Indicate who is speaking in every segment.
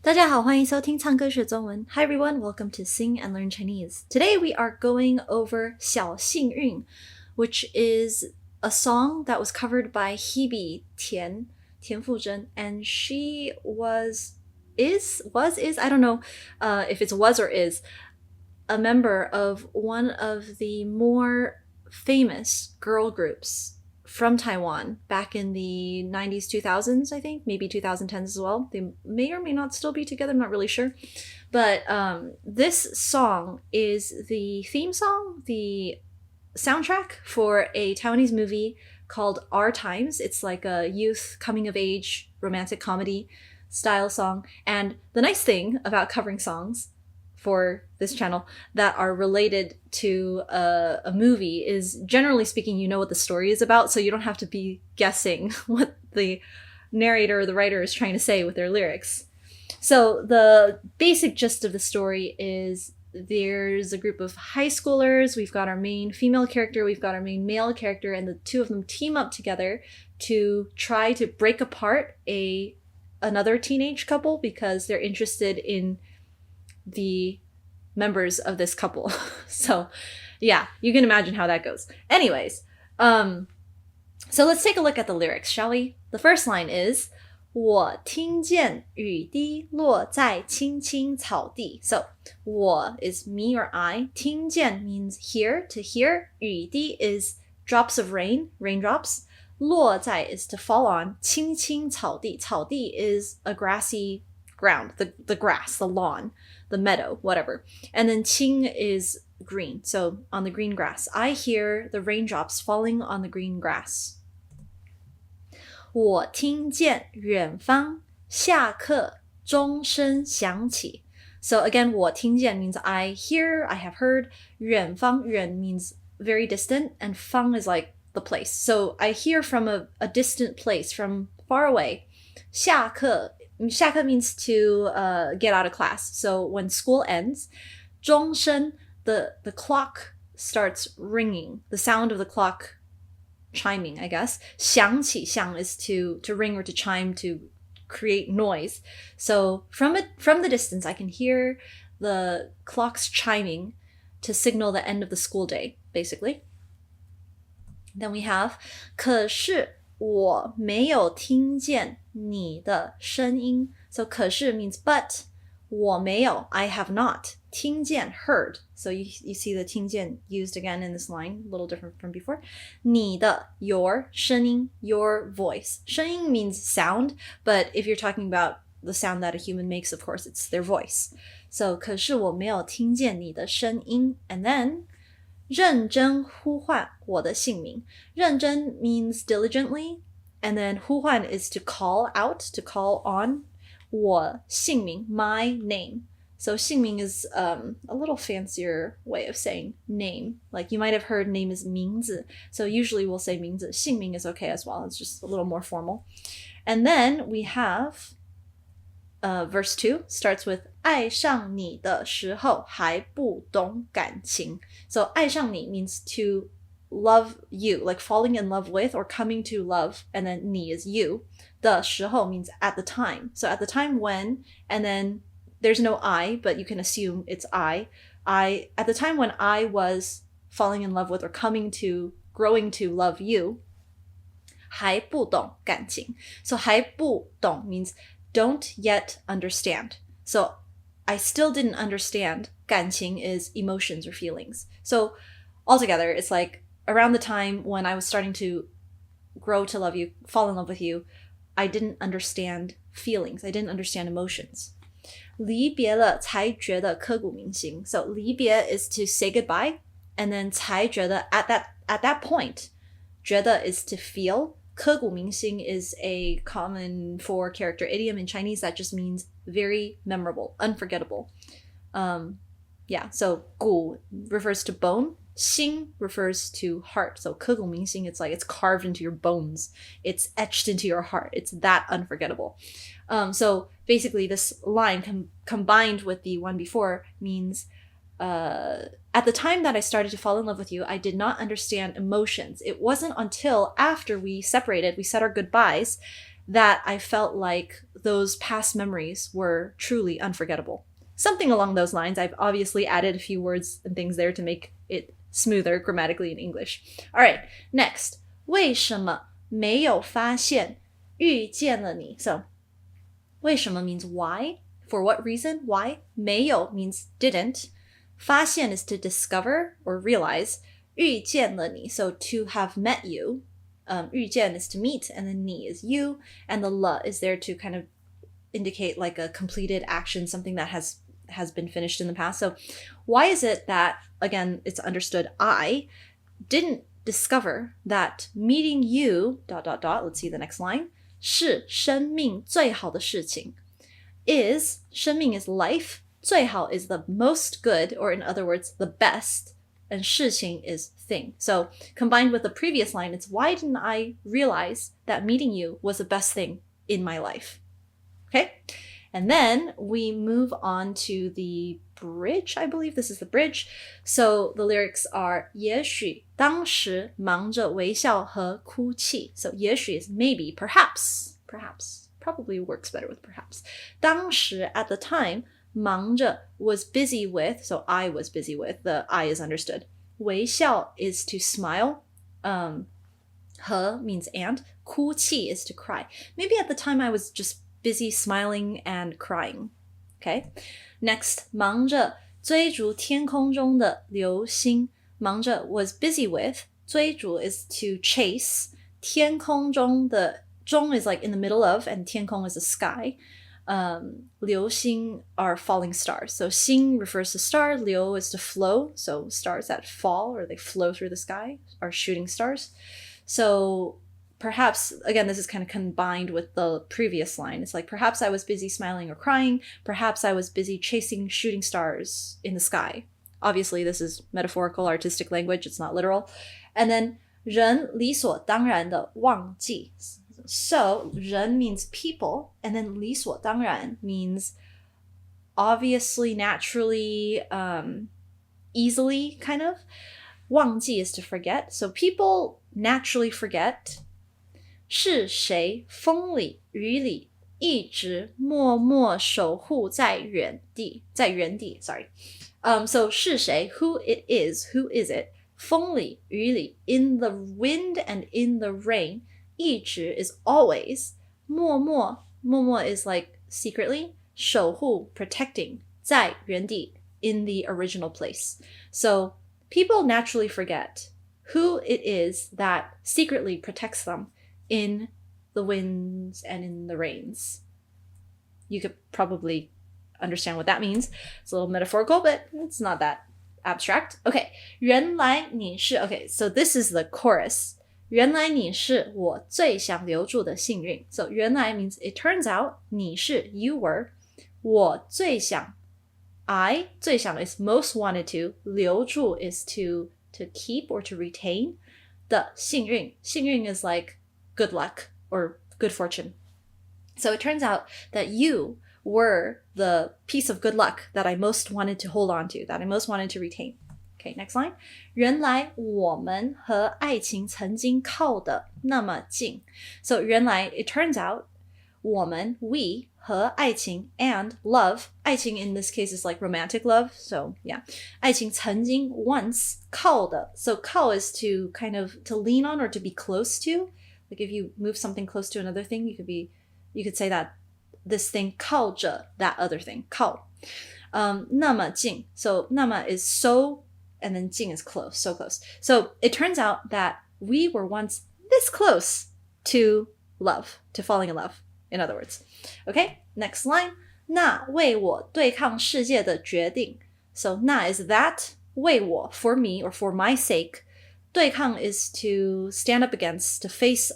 Speaker 1: 大家好，欢迎收听唱歌学中文。Hi everyone, welcome to Sing and Learn Chinese. Today we are going over 小幸运, which is a song that was covered by Hebe Tian, Tian Fuzhen, and she is, I don't know if it's was or is, a member of one of the more famous girl groups from Taiwan back in the 90s, 2000s, I think, maybe 2010s as well. They may or may not still be together, I'm not really sure. But this song is the theme song, the soundtrack for a Taiwanese movie called Our Times. It's like a youth coming of age romantic comedy style song. And the nice thing about covering songs for this channel that are related to a movie is, generally speaking, you know what the story is about, so you don't have to be guessing what the narrator or the writer is trying to say with their lyrics. So the basic gist of the story is there's a group of high schoolers, we've got our main female character, we've got our main male character, and the two of them team up together to try to break apart another teenage couple because they're interested in the members of this couple. So yeah, you can imagine how that goes. Anyways, so let's take a look at the lyrics, shall we? The first line is 我听见雨滴落在青青草地. So 我 is me or I. 听见 means hear, to hear. 雨滴 is drops of rain, raindrops. 落在 is to fall on. 青青草地. 草地 is a grassy ground, the grass, the lawn, the meadow, whatever. And then 青 is green, so on the green grass. I hear the raindrops falling on the green grass. 我听见远方下课钟声响起. So again, 我听见 means I hear, I have heard. 远方, 远 means very distant, and 方 is like the place. So I hear from a distant place, from far away. 下课means to get out of class. So when school ends, 钟声, the clock starts ringing. The sound of the clock chiming, I guess. 响起, 响 is to ring or to chime, to create noise. So from the distance, I can hear the clocks chiming to signal the end of the school day, basically. Then we have 可是我没有听见你的声音. So 可是 means but. 我没有, I have not. 听见, heard. So you see the 听见 used again in this line, a little different from before. 你的, your, 声音, your voice. 声音 means sound, but if you're talking about the sound that a human makes, of course, it's their voice. So 可是我没有听见你的声音. And then 认真呼唤我的姓名. 认真 means diligently, and then 呼唤 is to call out, to call on. 我姓名, my name. So 姓名 is a little fancier way of saying name. Like you might have heard name is 名字. So usually we'll say 名字. 姓名 is okay as well. It's just a little more formal. And then we have verse 2 starts with 爱上你的时候还不懂感情. So 爱上你 means to love you, like falling in love with or coming to love, and then 你 is you. 的时候 means at the time. So at the time when, and then there's no I, but you can assume it's I. At the time when I was falling in love with or growing to love you, 还不懂感情. So 还不懂 means don't yet understand. So I still didn't understand. 感情 is emotions or feelings. So altogether, it's like around the time when I was starting to grow to love you, fall in love with you, I didn't understand feelings. I didn't understand emotions. 离别了才觉得刻骨铭心. So 离别 is to say goodbye, and then 才觉得 at that point. 觉得 is to feel. 刻骨铭心 is a common four-character idiom in Chinese that just means very memorable, unforgettable. Yeah, so 骨 refers to bone. 心 refers to heart. So 刻骨铭心, it's like it's carved into your bones. It's etched into your heart. It's that unforgettable. So basically this line combined with the one before means at the time that I started to fall in love with you, I did not understand emotions. It wasn't until after we separated, we said our goodbyes, that I felt like those past memories were truly unforgettable. Something along those lines. I've obviously added a few words and things there to make it smoother grammatically in English. All right, next. 为什么没有发现遇见了你? So, 为什么 means why. For what reason? Why? 没有 means didn't. 发现 is to discover or realize. 遇见了你, so to have met you. 遇见 is to meet, and then 你 is you, and the 了 is there to kind of indicate like a completed action, something that has been finished in the past. So why is it that, again, it's understood I didn't discover that meeting you ... let's see the next line, 是生命最好的事情. Is 生命 is life, 最好 is the most good, or in other words, the best, and 事情 is thing. So combined with the previous line, it's why didn't I realize that meeting you was the best thing in my life? Okay? And then we move on to the bridge. I believe this is the bridge. So the lyrics are 也许当时忙着微笑和哭泣. So 也许 is maybe, perhaps, probably works better with perhaps. 当时 at the time, 忙着 was busy with, so I was busy with, the I is understood. 微笑 is to smile. 和 means and. 哭泣 is to cry. Maybe at the time I was just busy smiling and crying. Okay? Next, 忙着追逐天空中的流星. 忙着 was busy with. 追逐 is to chase. 天空中的中 is like in the middle of, and 天空 is the sky. 流星 are falling stars. So 星 refers to star, 流 is to flow. So stars that fall or they flow through the sky are shooting stars. So perhaps, again, this is kind of combined with the previous line. It's like, perhaps I was busy smiling or crying. Perhaps I was busy chasing shooting stars in the sky. Obviously, this is metaphorical, artistic language. It's not literal. And then, 人理所当然的忘记. So, 人 means people, and then 理所当然 means obviously, naturally, easily, kind of. 忘记 is to forget. So people naturally forget. 是谁风里雨里一直默默守护在原地 sorry. So 是谁 who it is, who is it, 风里雨里 in the wind and in the rain, 一直 is always, 默默 is like secretly, 守护 protecting, 在原地 in the original place. So people naturally forget who it is that secretly protects them in the winds and in the rains. You could probably understand what that means. It's a little metaphorical, but it's not that abstract. Okay, 原来你是 Okay, so this is the chorus. 原来你是我最想留住的幸运. So 原来 means it turns out, 你是 you were, 我最想 I 最想 is most wanted to, 留住 is to keep or to retain. 的幸运 is like good luck or good fortune. So it turns out that you were the piece of good luck that I most wanted to hold on to, that I most wanted to retain. Okay, next line. 原来我们和爱情曾经靠得那么近. So 原来 it turns out 我们 we 和爱情 and love. 爱情 in this case is like romantic love. So yeah. 爱情曾经 once 靠的. So 靠 is to kind of to lean on or to be close to. Like if you move something close to another thing, you could say that this thing 靠着 that other thing. 靠. 那么近. So 那么 is so, and then 近 is close, so close. So it turns out that we were once this close to love, to falling in love, in other words. Okay, next line. 那为我对抗世界的决定. So 那 is that, 为我 for me or for my sake. 对抗 is to stand up against, to face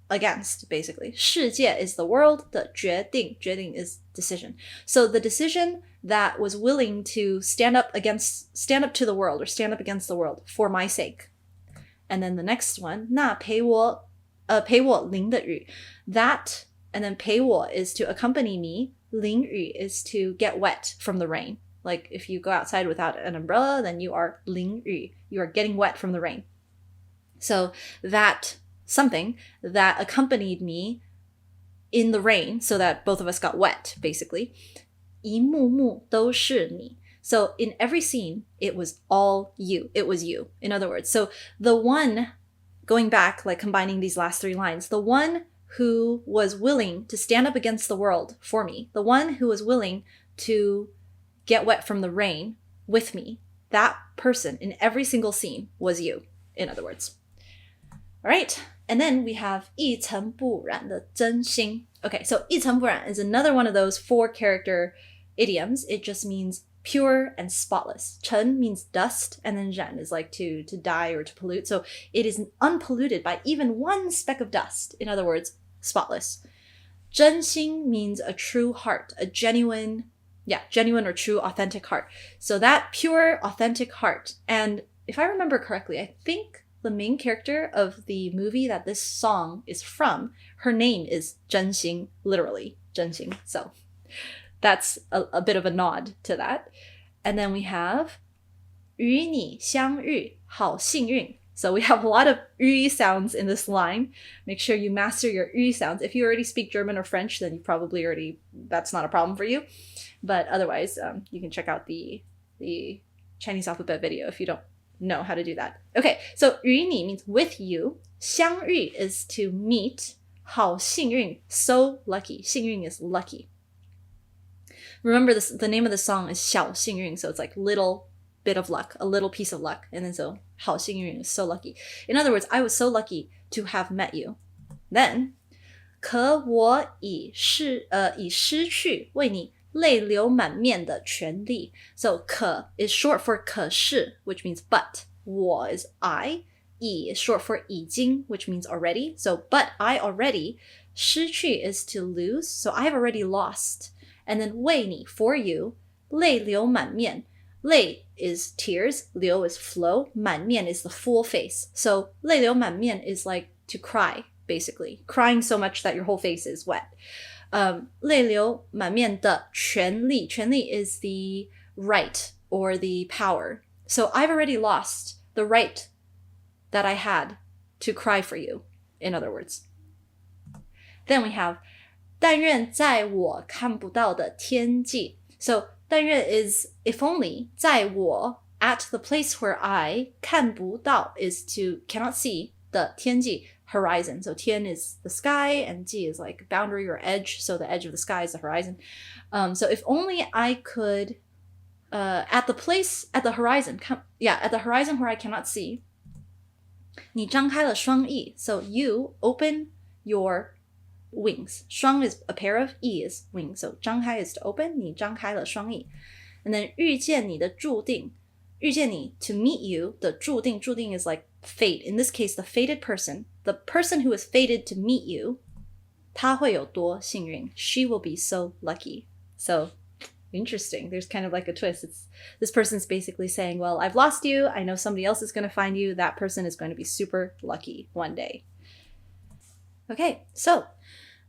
Speaker 1: against, basically. 世界 is the world, the 决定 is decision. So the decision that was willing to stand up to the world or stand up against the world for my sake. And then the next one, 那陪我淋的雨. That, and then 陪我 is to accompany me. 淋雨 is to get wet from the rain. Like if you go outside without an umbrella, then you are 淋雨. You are getting wet from the rain. So that something that accompanied me in the rain so that both of us got wet, basically. 一幕幕都是你. So in every scene, it was all you. It was you, in other words. So the one, going back, like combining these last three lines, the one who was willing to stand up against the world for me, the one who was willing to get wet from the rain with me, that person in every single scene was you, in other words. All right. And then we have 一尘不染的真心. Okay, so 一尘不染 is another one of those 4-character idioms. It just means pure and spotless. 尘 means dust, and then 染 is like to dye or to pollute. So it is unpolluted by even one speck of dust. In other words, spotless. 真心 means a true heart, a genuine or true, authentic heart. So that pure, authentic heart. And if I remember correctly, I think the main character of the movie that this song is from, her name is 真心, literally, 真心. So that's a bit of a nod to that. And then we have 与你相遇好幸运. So we have a lot of 语 sounds in this line. Make sure you master your 语 sounds. If you already speak German or French, then you probably already, that's not a problem for you. But otherwise, you can check out the Chinese alphabet video if you don't know how to do that. Okay, so 与你 means with you. 相遇 is to meet. 好幸运, so lucky. 幸运 is lucky. Remember this, the name of the song is 小幸运, so it's like little bit of luck, a little piece of luck. And then so 好幸运 is so lucky. In other words, I was so lucky to have met you. Then 可我已失去为你泪流满面的权利. So 可 is short for 可是, which means but. 我 is I. 已 is short for 已经, which means already. So but I already. 失去 is to lose. So I've already lost. And then 为你 for you. 泪流满面. 泪 is tears. 流 is flow. 满面 is the full face. So 泪流满面 is like to cry, basically. Crying so much that your whole face is wet. 泪流满面的权利. 权利 is the right or the power. So I've already lost the right that I had to cry for you, in other words. Then we have 但愿在我看不到的天际. So 但愿 is if only, 在我 at the place where I 看不到 is to cannot see, 的天际 horizon. So 天 is the sky and 际 is like boundary or edge. So the edge of the sky is the horizon. So if only I could at the horizon where I cannot see. 你张开了双翼. So you open your wings. 双 is a pair of, 翼 is wings. So 张开 is to open. 你张开了双翼. And then 遇见你的注定. 遇见你 to meet you. The 注定 is like fate. In this case, the fated person. The person who is fated to meet you. 他会有多幸运. She will be so lucky. So interesting. There's kind of like a twist. This person's basically saying, well, I've lost you. I know somebody else is going to find you. That person is going to be super lucky one day. Okay, so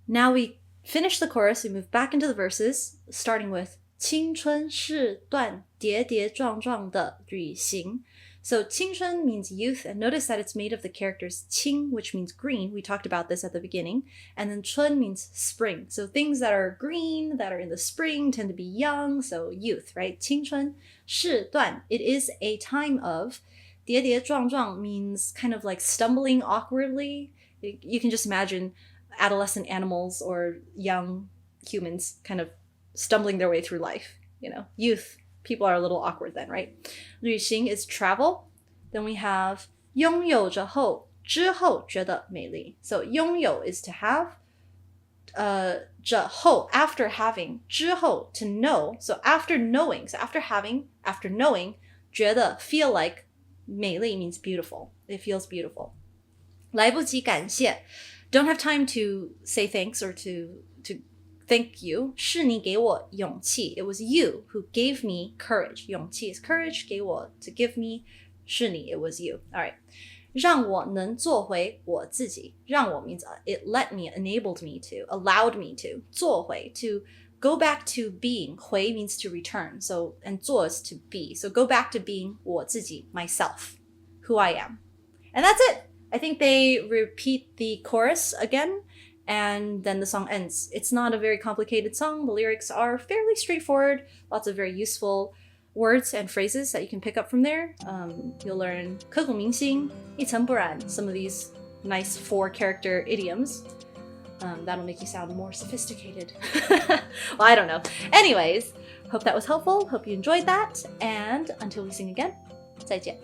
Speaker 1: now we finish the chorus. We move back into the verses, starting with 青春是段跌跌撞撞的旅行. So 青春 means youth, and notice that it's made of the characters 青, which means green. We talked about this at the beginning. And then 春 means spring. So things that are green, that are in the spring, tend to be young, so youth, right? 青春是段, it is a time of. 跌跌撞撞 means kind of like stumbling awkwardly. You can just imagine adolescent animals or young humans kind of stumbling their way through life. You know, youth, people are a little awkward then, right? 旅行 is travel. Then we have 拥有着后之后觉得美丽. So 拥有 is to have. 着后 after having. 之后 to know. So after knowing. So after having, after knowing. 觉得 feel like. 美丽 means beautiful. It feels beautiful. 来不及感谢. Don't have time to say thanks or to thank you. 是你给我勇气. It was you who gave me courage. 勇气 is courage. 给我 to give me. 是你 it was you. All right. 让我能做回我自己. 让我 means it let me, enabled me to, allowed me to. 做回 to go back to being. 回 means to return. So and 做 is to be. So go back to being 我自己, myself, who I am. And that's it. I think they repeat the chorus again and then the song ends. It's not a very complicated song. The lyrics are fairly straightforward, lots of very useful words and phrases that you can pick up from there. You'll learn 刻骨铭心, 一尘不染, some of these nice 4-character idioms. That'll make you sound more sophisticated. Well, I don't know. Anyways, hope that was helpful. Hope you enjoyed that. And until we sing again, 再见.